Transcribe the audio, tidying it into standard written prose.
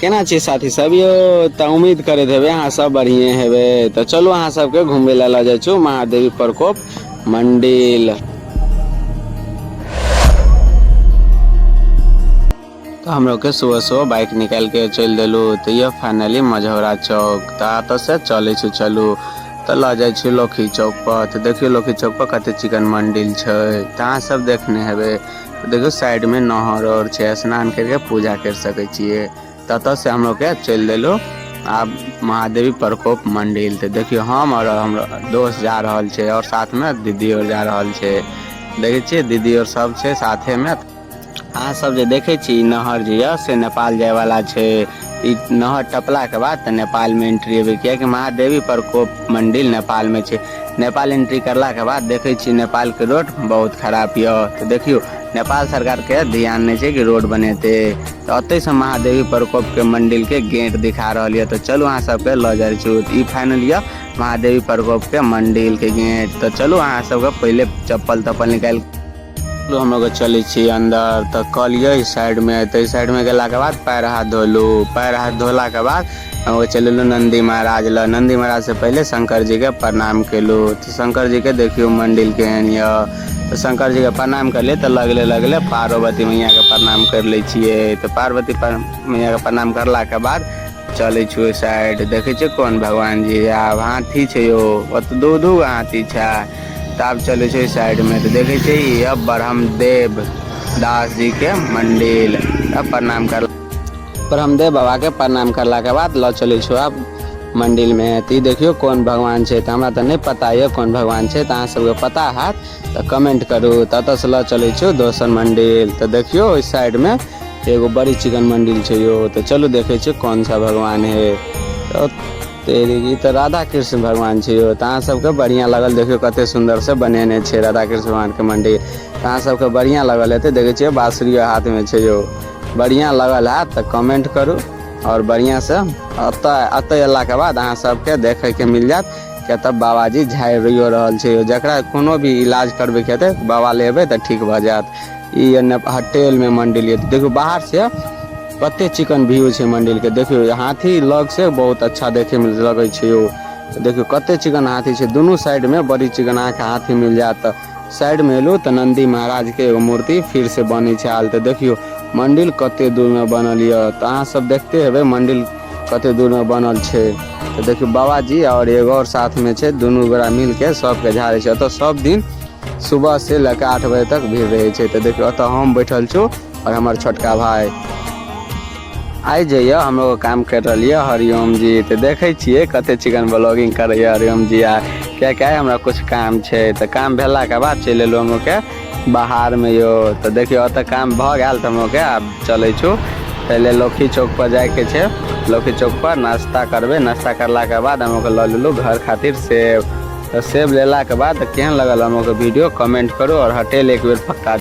केना छी साथी सब यो। तो उम्मीद करे थे अहाँ सब बढ़िया हेबे। तो चलो अहाँ सबके घूमे ला ल जाए महादेवी प्रकोप मंदिर। तो हम लोग के सुबह सुबह बाइक निकाल के चल दिलू। तो ये फाइनली मझौरा चौक तो से चले चलू। तो ल जाए लोखी चौक पर। तो देखियो लोखी चौक पर कते चिकन मंदिर है। तो सब देखने हेबे। तो देखियो साइड में नहर और छे, स्नान करके पूजा कर सके छे। तत से हम लोग के चल दिलू आप महादेवी प्रकोप मंदिर। तो देखियो हम और हम दोस्त जा रहा है और साथ में दीदी और जा रहा है। देखे छे दीदी और सब छे साथे में। अहाँ सब जे देखे छी नहर जे से नेपाल जाए वाला छे। इ नहर टपला के बाद नेपाल में एंट्री हेबे, कियाकि महादेवी प्रकोप मंदिर नेपाल में छे। नेपाल एंट्री करला के बाद देखे छी नेपाल के रोड बहुत खराब य। तो देखियो नेपाल सरकार के ध्यान नहीं छे कि रोड बनेते। तो अते से महादेवी प्रकोप के मंदिर के गेट दिखा रहा है। तो चलो अहाँ सबके ल जाए छु। ई फाइनल य महादेवी प्रकोप के मंदिर के गेट। तो चलो अहाँ सबके पहले चप्पल तप्पल निकाल हम लोग चले छी अंदर। तो कलिए इस साइड में। तो इस साइड में गेला के बाद पैर हाथ धोलू। पैर हाथ धोला के बाद हम लोग चलू नंदी महाराज ला। नंदी महाराज से पहले शंकर जी के प्रणाम केलू। तो शंकर जी के देखियो मंदिर के तो शंकर जी के प्रणाम कर ले। तो लगले पार्वती मैया के प्रणाम कर ले छिए। तो पार्वती मैया के प्रणाम करला के बाद चले छु साइड। देखे छे कौन भगवान जी आब हाथी छे यो। दो हाथी छा। तब चले छे साइड में। तो देखे छे अब ब्रह्मदेव दास जी के मंदिर। अब प्रणाम कर ब्रह्मदेव बाबा के प्रणाम करला के बाद ल चले छो अब मंदिर में। तो देखियो कौन भगवान छे। तो हमरा तो नहीं पता है कौन भगवान छे। तो अहाँ सबके पता है तो कमेंट करू। तत से ल चले छो दोसर मंदिर। तो देखियो इस साइड में एगो बड़ी चिकन मंदिर छे यो। तो चलो देखे छे कौन सा भगवान है। तो तेरी तो राधा कृष्ण भगवान छे यो। तो अहाँ सबके बढ़िया लगल। देखियो कते सुंदर से बनेने छे राधा कृष्ण भगवान के मंदिर। तो अहाँ सबके बढ़िया लगल है। देखे छे बांसुरी हाथ में छे यो। बढ़िया लगल है तो कमेंट करू। और बढ़िया से अत अल्लाह के बाद अहाँ सबके देखे के मिल जात कि तब बाबा जी झाड़ियो रहल छे। जकरा कोनो भी इलाज करबे के बाबा लेबे तो ठीक भ जात। ई हटेल में मंदिर है। देखो बाहर से कते चिकन व्यू छे मंदिर के। देखियो हाथी लग से बहुत अच्छा देखे में लगे छे यो। देखियो कते चिकन हाथी छे। दोनों साइड में बड़ी चिकन हाथी मिल जात। साइड में एलू तो नंदी महाराज के एगो मूर्ति फिर से बनी छे हाल। तो देखियो मंदिर कते दूर में बनल य। तो अहाँ सब देखते हेबे मंदिर कते दूर में बनल छे। तो देखियो बाबा जी और एगो और साथ में छे। दोनों गोरा मिल के सबके झाड़े छे। तो सब दिन सुबह से लेकर 8 बजे तक भीड़ रहे छे। तो देखियो अत हम बैठल छु और हमार छोटका भाई आई जाइए हम लोग काम कर रही है हरिओम जी। तो देखे छे कते चिकन ब्लॉगिंग कर हरिओम जी आ क्या है हमरा कुछ काम छे। तो काम भेला के बाद चल एलो हम लोग के बाहर में यो। तो देखियो अत काम भ गया। तो हम लोग के अब चले छु पहले लोखी चौक पर जाए के छे। लोखी चौक पर नाश्ता करबे। नाश्ता करला के बाद हम लोग ल लेलू घर खातिर सेब। तो सेब लेला के बाद केहन लगल हम लोग के वीडियो कमेंट करो और हटेल एक बेर पक्का